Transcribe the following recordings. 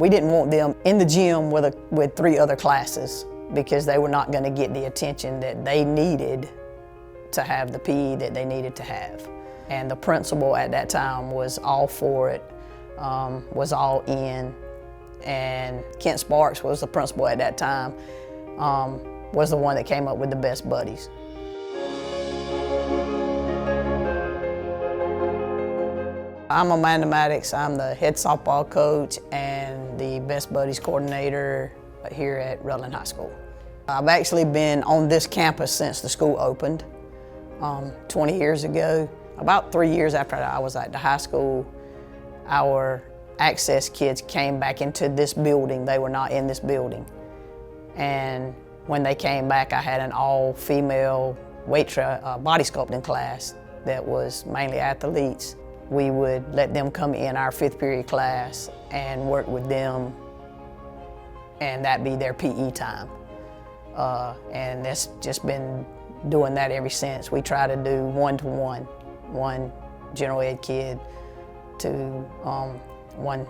We didn't want them in the gym with 3 other classes because they were not going to get the attention that they needed to have the PE that they needed to have. And the principal at that time was all for it, was all in. And Kent Sparks was the principal at that time, was the one that came up with the best buddies. I'm Amanda Maddox. I'm the head softball coach and the best buddies coordinator here at Rutland High School. I've actually been on this campus since the school opened 20 years ago. About 3 years after I was at the high school, our access kids came back into this building. They were not in this building. And when they came back, I had an all-female body sculpting class that was mainly athletes. We would let them come in our 5th period class and work with them, and that'd be their PE time. And that's just been doing that ever since. We try to do one-to-one, one general ed kid to one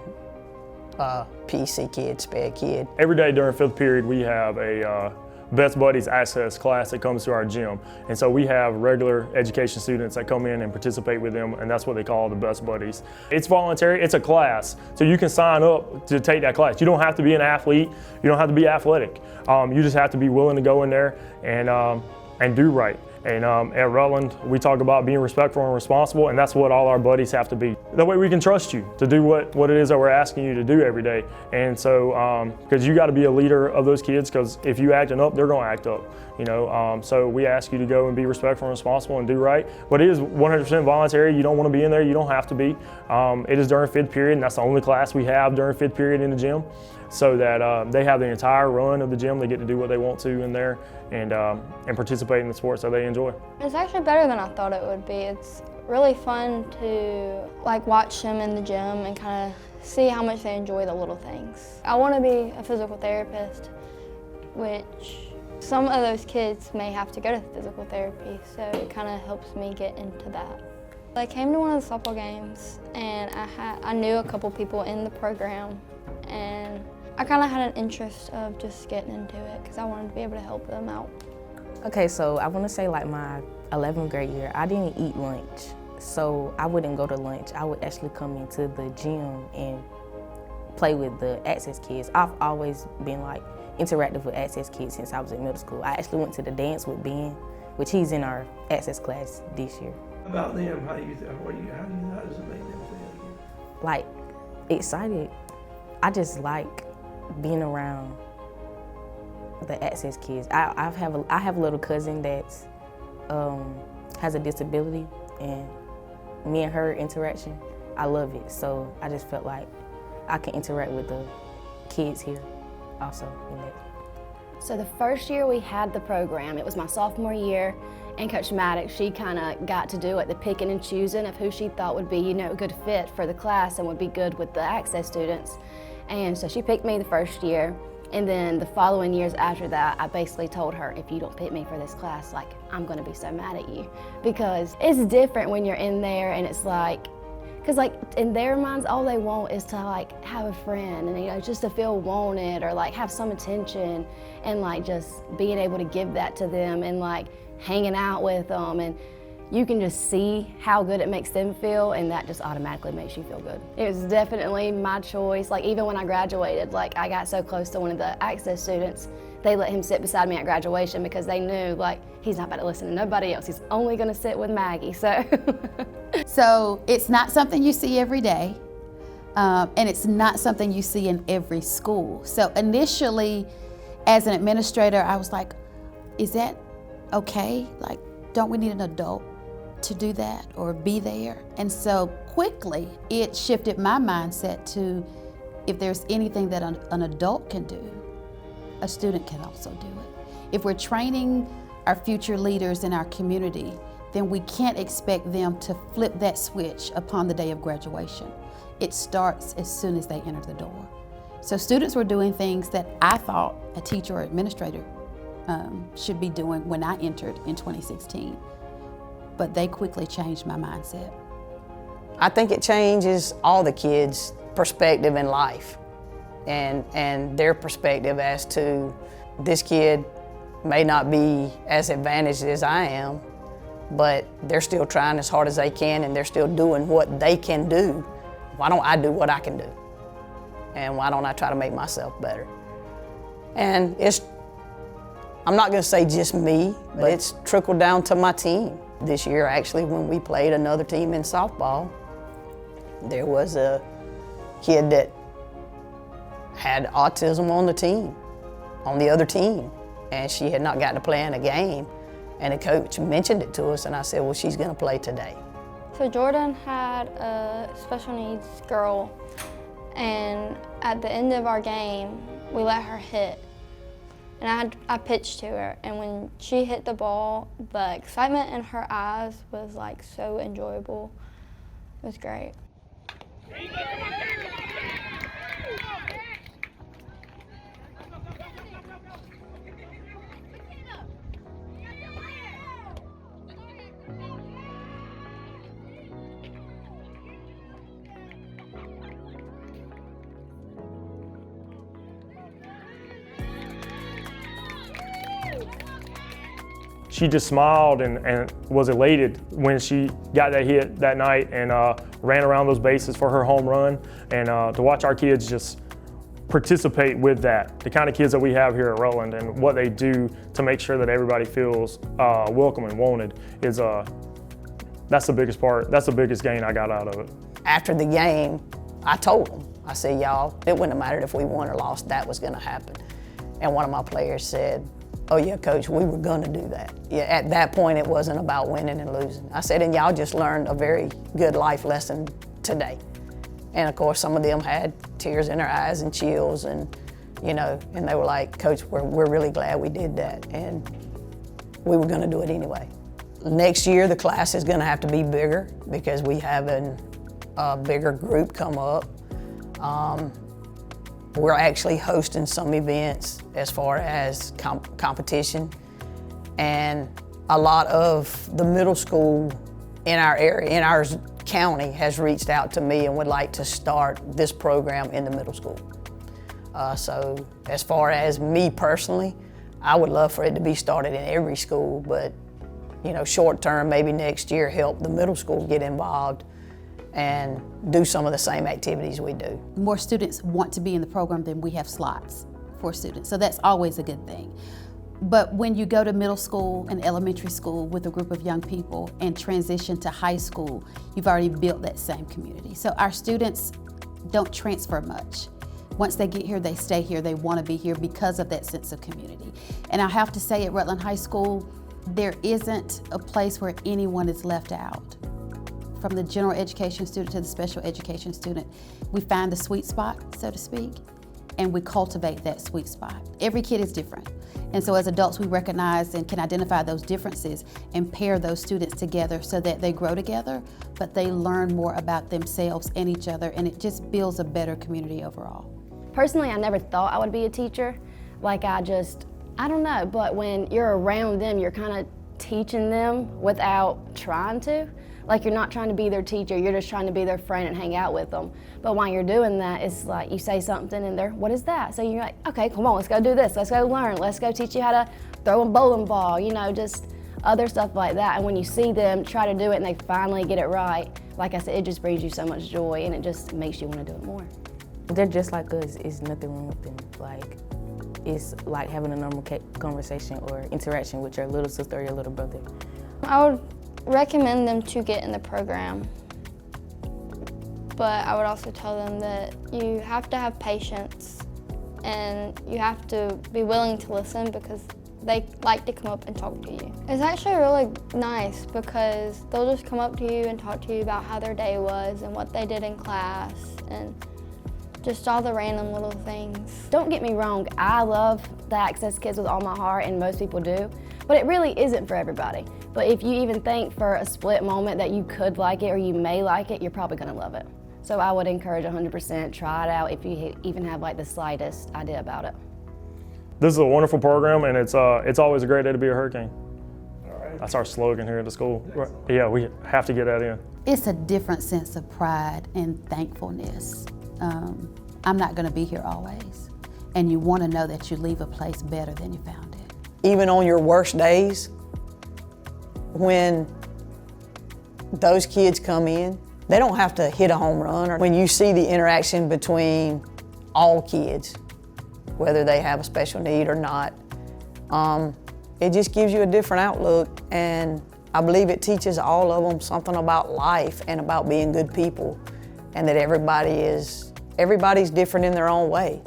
PEC kid, SPED kid. Every day during 5th period, we have a Best Buddies Access class that comes to our gym. And so we have regular education students that come in and participate with them, and that's what they call the Best Buddies. It's voluntary, it's a class, so you can sign up to take that class. You don't have to be an athlete, you don't have to be athletic. You just have to be willing to go in there and do right. And at Rutland, we talk about being respectful and responsible, and that's what all our buddies have to be. That way we can trust you to do what it is that we're asking you to do every day. And so, because you got to be a leader of those kids, because if you acting up, they're going to act up. You know, so we ask you to go and be respectful and responsible and do right. But it is 100% voluntary. You don't want to be in there, you don't have to be. It is during 5th period, and that's the only class we have during 5th period in the gym, so that they have the entire run of the gym. They get to do what they want to in there and participate in the sports that they enjoy. It's actually better than I thought it would be. It's really fun to watch them in the gym and kind of see how much they enjoy the little things. I want to be a physical therapist, which some of those kids may have to go to physical therapy, so it kind of helps me get into that. I came to one of the softball games and I knew a couple people in the program, and I kind of had an interest of just getting into it because I wanted to be able to help them out. Okay, so I want to say my 11th grade year, I didn't eat lunch. So I wouldn't go to lunch. I would actually come into the gym and play with the access kids. I've always been interactive with access kids since I was in middle school. I actually went to the dance with Ben, which he's in our access class this year. About them, how does it make them feel? Excited. I just like being around the access kids. I have a little cousin that has a disability, and me and her interaction, I love it. So I just felt like I can interact with the kids here also in that. So the first year we had the program, it was my sophomore year, and Coach Maddox, she kind of got to do the picking and choosing of who she thought would be, a good fit for the class and would be good with the access students. And so she picked me the first year, and then the following years after that, I basically told her, if you don't pick me for this class, I'm gonna be so mad at you. Because it's different when you're in there, and it's because in their minds, all they want is to have a friend and just to feel wanted or have some attention, and just being able to give that to them and hanging out with them, and you can just see how good it makes them feel, and that just automatically makes you feel good. It was definitely my choice. Even when I graduated, I got so close to one of the access students, they let him sit beside me at graduation because they knew he's not about to listen to nobody else. He's only gonna sit with Maggie, so. So it's not something you see every day, and it's not something you see in every school. So initially, as an administrator, I was like, is that okay? Don't we need an adult to do that or be there? And so quickly, it shifted my mindset to, if there's anything that an adult can do, a student can also do it. If we're training our future leaders in our community, then we can't expect them to flip that switch upon the day of graduation. It starts as soon as they enter the door. So students were doing things that I thought a teacher or administrator should be doing when I entered in 2016. But they quickly changed my mindset. I think it changes all the kids' perspective in life. and their perspective as to this kid may not be as advantaged as I am, but they're still trying as hard as they can and they're still doing what they can do. Why don't I do what I can do? And why don't I try to make myself better? And I'm not gonna say just me, but it's trickled down to my team. This year, actually, when we played another team in softball, there was a kid that had autism on the team, on the other team, and she had not gotten to play in a game. And the coach mentioned it to us, and I said, well, she's gonna play today. So Jordan had a special needs girl, and at the end of our game, we let her hit. And I pitched to her, and when she hit the ball, the excitement in her eyes was like so enjoyable. It was great. She just smiled and was elated when she got that hit that night and ran around those bases for her home run. And to watch our kids just participate with that, the kind of kids that we have here at Rutland and what they do to make sure that everybody feels welcome and wanted is that's the biggest part. That's the biggest gain I got out of it. After the game, I told them, I said, y'all, it wouldn't have mattered if we won or lost, that was gonna happen. And one of my players said, oh yeah, coach, we were gonna do that. Yeah, at that point, it wasn't about winning and losing. I said, and y'all just learned a very good life lesson today. And of course, some of them had tears in their eyes and chills and, you know, and they were like, coach, we're really glad we did that. And we were gonna do it anyway. Next year, the class is gonna have to be bigger because we have a bigger group come up. We're actually hosting some events as far as competition, and a lot of the middle school in our area, in our county, has reached out to me and would like to start this program in the middle school. So as far as me personally, I would love for it to be started in every school, but you know, short term, maybe next year, help the middle school get involved and do some of the same activities we do. More students want to be in the program than we have slots for students, so that's always a good thing. But when you go to middle school and elementary school with a group of young people and transition to high school, you've already built that same community. So our students don't transfer much. Once they get here, they stay here, they want to be here because of that sense of community. And I have to say at Rutland High School, there isn't a place where anyone is left out. From the general education student to the special education student, we find the sweet spot, so to speak, and we cultivate that sweet spot. Every kid is different. And so as adults, we recognize and can identify those differences and pair those students together so that they grow together, but they learn more about themselves and each other, and it just builds a better community overall. Personally, I never thought I would be a teacher. Like I don't know, but when you're around them, you're kind of teaching them without trying to. Like you're not trying to be their teacher, you're just trying to be their friend and hang out with them. But while you're doing that, it's like you say something and they're, what is that? So you're like, okay, come on, let's go do this, let's go learn, let's go teach you how to throw a bowling ball, you know, just other stuff like that. And when you see them try to do it and they finally get it right, like I said, it just brings you so much joy and it just makes you want to do it more. They're just like us, it's nothing wrong with them. Like, it's like having a normal conversation or interaction with your little sister or your little brother. I would recommend them to get in the program, but I would also tell them that you have to have patience and you have to be willing to listen because they like to come up and talk to you. It's actually really nice because they'll just come up to you and talk to you about how their day was and what they did in class and just all the random little things. Don't get me wrong, I love the Access Kids with all my heart, and most people do, but it really isn't for everybody. But if you even think for a split moment that you could like it or you may like it, you're probably gonna love it. So I would encourage 100%, try it out if you even have like the slightest idea about it. This is a wonderful program, and it's always a great day to be a Hurricane. That's our slogan here at the school. Yeah, we have to get that in. It's a different sense of pride and thankfulness. I'm not going to be here always. And you want to know that you leave a place better than you found it. Even on your worst days, when those kids come in, they don't have to hit a home run. Or when you see the interaction between all kids, whether they have a special need or not, it just gives you a different outlook, and I believe it teaches all of them something about life and about being good people, and that everybody's different in their own way.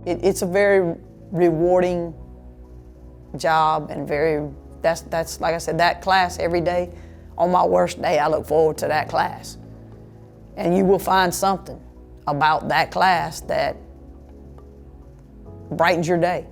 It's a very rewarding job, and that's like I said, that class every day. On my worst day, I look forward to that class. And you will find something about that class that brightens your day.